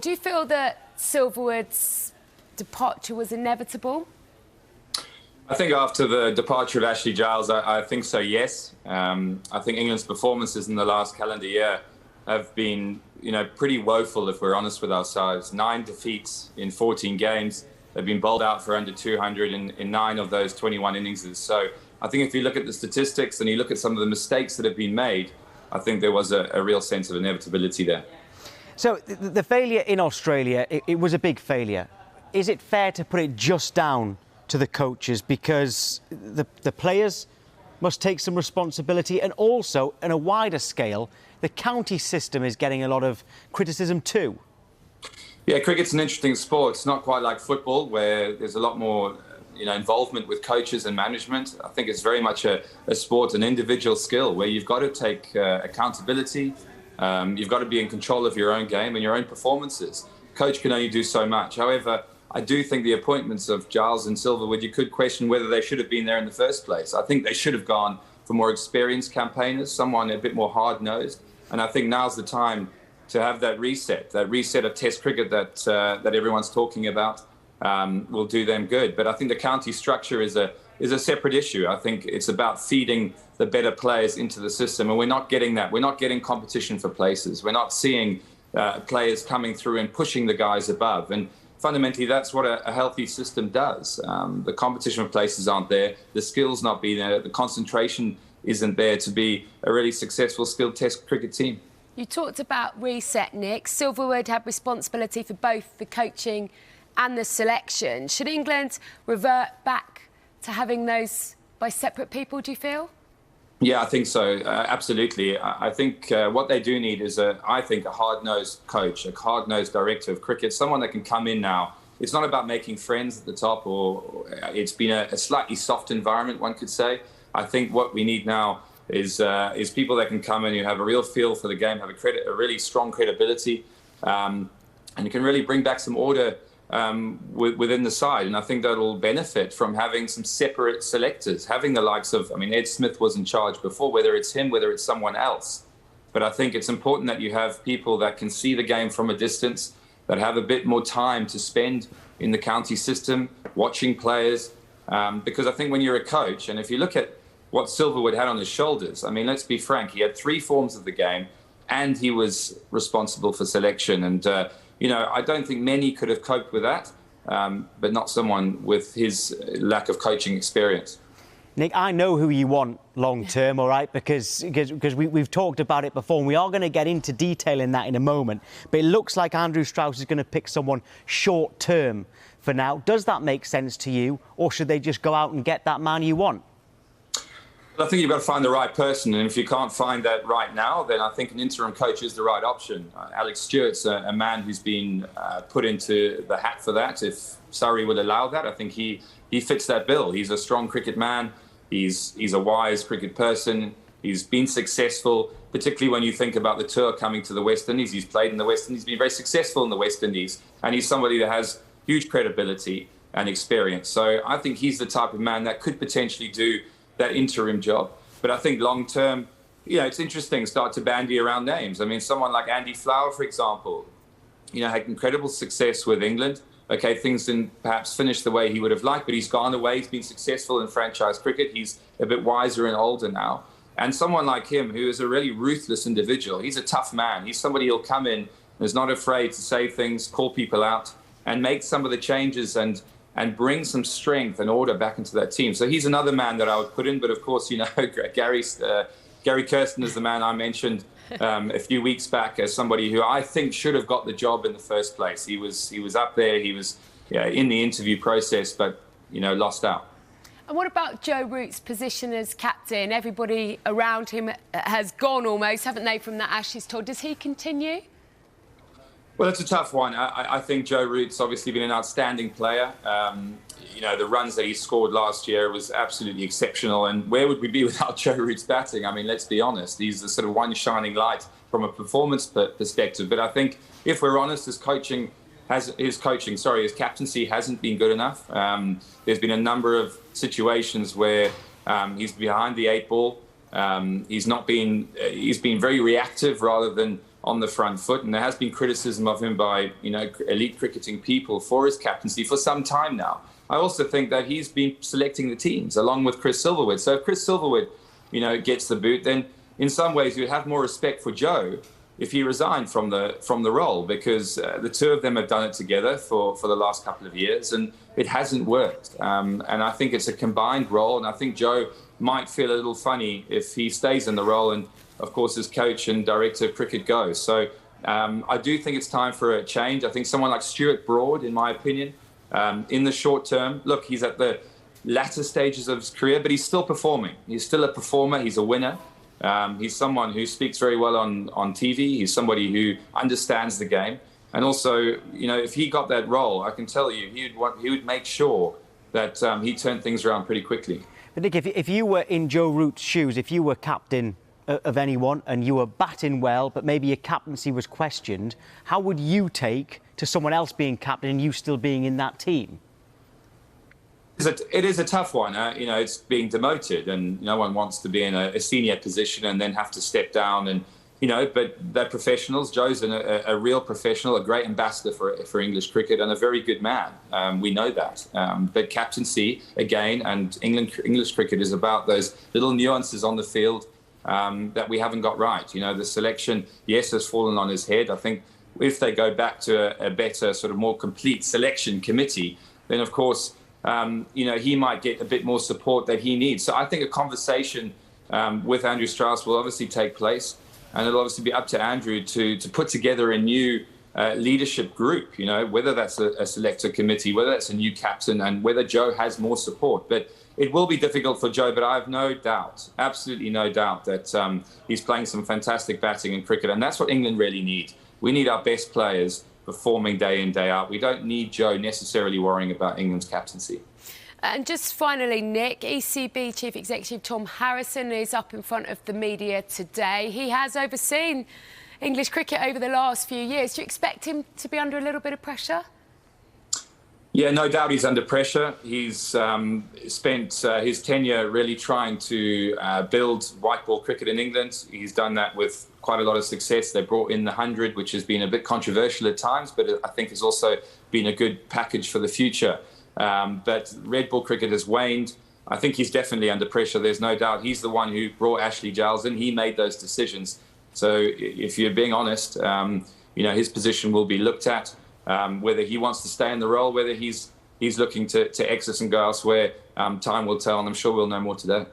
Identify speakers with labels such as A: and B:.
A: Do you feel that Silverwood's departure was inevitable?
B: I think after the departure of Ashley Giles, I think so, yes. I think England's performances in the last calendar year have been, pretty woeful if we're honest with ourselves. 9 defeats in 14 games. They've been bowled out for under 200 in 9 of those 21 innings. So I think if you look at the statistics and you look at some of the mistakes that have been made, I think there was a real sense of inevitability there.
C: So the failure in Australia, it was a big failure. Is it fair to put it just down to the coaches because the players must take some responsibility, and also, on a wider scale, the county system is getting a lot of criticism too?
B: Yeah, cricket's an interesting sport. It's not quite like football, where there's a lot more involvement with coaches and management. I think it's very much a sport, an individual skill, where you've got to take accountability. You've got to be in control of your own game and your own performances. Coach can only do so much. However, I do think the appointments of Giles and Silverwood, you could question whether they should have been there in the first place. I think they should have gone for more experienced campaigners, someone a bit more hard-nosed. And I think now's the time to have that reset of Test cricket that everyone's talking about will do them good. But I think the county structure is a separate issue. I think it's about feeding the better players into the system, and we're not getting that. We're not getting competition for places. We're not seeing players coming through and pushing the guys above. And fundamentally, that's what a healthy system does. The competition for places aren't there. The skills not being there. The concentration isn't there to be a really successful, skilled Test cricket team.
A: You talked about reset, Nick. Silverwood had responsibility for both the coaching and the selection. Should England revert back to having those by separate people, do you feel?
B: Yeah, I think so. Absolutely. I think what they do need is a hard-nosed coach, a hard-nosed director of cricket, someone that can come in now. It's not about making friends at the top, or it's been a slightly soft environment, one could say. I think what we need now is people that can come in who have a real feel for the game, have a really strong credibility, and can really bring back some order within the side. And I think that'll benefit from having some separate selectors, having the likes of, Ed Smith was in charge before, whether it's him, whether it's someone else. But I think it's important that you have people that can see the game from a distance, that have a bit more time to spend in the county system, watching players. Because I think when you're a coach, and if you look at what Silverwood had on his shoulders, let's be frank, he had 3 forms of the game, and he was responsible for selection. And I don't think many could have coped with that, but not someone with his lack of coaching experience.
C: Nick, I know who you want long term, all right, because we've talked about it before, and we are going to get into detail in that in a moment. But it looks like Andrew Strauss is going to pick someone short term for now. Does that make sense to you, or should they just go out and get that man you want?
B: I think you've got to find the right person, and if you can't find that right now, then I think an interim coach is the right option. Alex Stewart's a man who's been put into the hat for that. If Surrey would allow that, I think he fits that bill. He's a strong cricket man. He's a wise cricket person. He's been successful, particularly when you think about the tour coming to the West Indies. He's played in the West Indies, been very successful in the West Indies, and he's somebody that has huge credibility and experience. So I think he's the type of man that could potentially do that interim job. But I think long term, it's interesting, start to bandy around names. Someone like Andy Flower, for example, had incredible success with England. Okay, things didn't perhaps finish the way he would have liked, but he's gone away. He's been successful in franchise cricket. He's a bit wiser and older now. And someone like him, who is a really ruthless individual, he's a tough man. He's somebody who'll come in and is not afraid to say things, call people out, and make some of the changes and bring some strength and order back into that team. So he's another man that I would put in. But of course, Gary Kirsten is the man I mentioned a few weeks back as somebody who I think should have got the job in the first place. He was up there. He was in the interview process, but lost out.
A: And what about Joe Root's position as captain? Everybody around him has gone almost, haven't they, from that Ashes tour? Does he continue?
B: Well, it's a tough one. I think Joe Root's obviously been an outstanding player. The runs that he scored last year was absolutely exceptional. And where would we be without Joe Root's batting? Let's be honest. He's the sort of one shining light from a performance perspective. But I think if we're honest, his captaincy hasn't been good enough. There's been a number of situations where he's behind the 8 ball. He's been very reactive rather than on the front foot, and there has been criticism of him by elite cricketing people for his captaincy for some time now. I also think that he's been selecting the teams along with Chris Silverwood. So if Chris Silverwood, gets the boot, then in some ways you'd have more respect for Joe if he resigned from the role, because the two of them have done it together for the last couple of years, and it hasn't worked. And I think it's a combined role, and I think Joe might feel a little funny if he stays in the role and, of course, as coach and director of cricket goes. So I do think it's time for a change. I think someone like Stuart Broad, in my opinion, in the short term, look, he's at the latter stages of his career, but he's still performing. He's still a performer. He's a winner. He's someone who speaks very well on TV. He's somebody who understands the game. And also, if he got that role, I can tell you, he would make sure that he turned things around pretty quickly.
C: But Nick, if you were in Joe Root's shoes, if you were captain of anyone and you were batting well, but maybe your captaincy was questioned, how would you take to someone else being captain and you still being in that team?
B: It is a tough one. It's being demoted, and no one wants to be in a senior position and then have to step down. And but they're professionals. Joe's a real professional, a great ambassador for English cricket, and a very good man. We know that. But captaincy, again, and English cricket is about those little nuances on the field that we haven't got right. The selection, yes, has fallen on his head. I think if they go back to a better, sort of more complete selection committee, then of course, he might get a bit more support that he needs. So I think a conversation with Andrew Strauss will obviously take place, and it'll obviously be up to Andrew to put together a new leadership group, whether that's a selector committee, whether that's a new captain, and whether Joe has more support. But it will be difficult for Joe, but I have no doubt, absolutely no doubt, that he's playing some fantastic batting in cricket, and that's what England really needs. We need our best players performing day in, day out. We don't need Joe necessarily worrying about England's captaincy.
A: And just finally, Nick, ECB Chief Executive Tom Harrison is up in front of the media today. He has overseen English cricket over the last few years. Do you expect him to be under a little bit of pressure?
B: Yeah, no doubt he's under pressure. He's spent his tenure really trying to build white ball cricket in England. He's done that with quite a lot of success. They brought in the 100, which has been a bit controversial at times, but I think has also been a good package for the future. But red ball cricket has waned. I think he's definitely under pressure. There's no doubt. He's the one who brought Ashley Giles in. He made those decisions. So if you're being honest, his position will be looked at. Whether he wants to stay in the role, whether he's looking to exit and go elsewhere, time will tell, and I'm sure we'll know more today.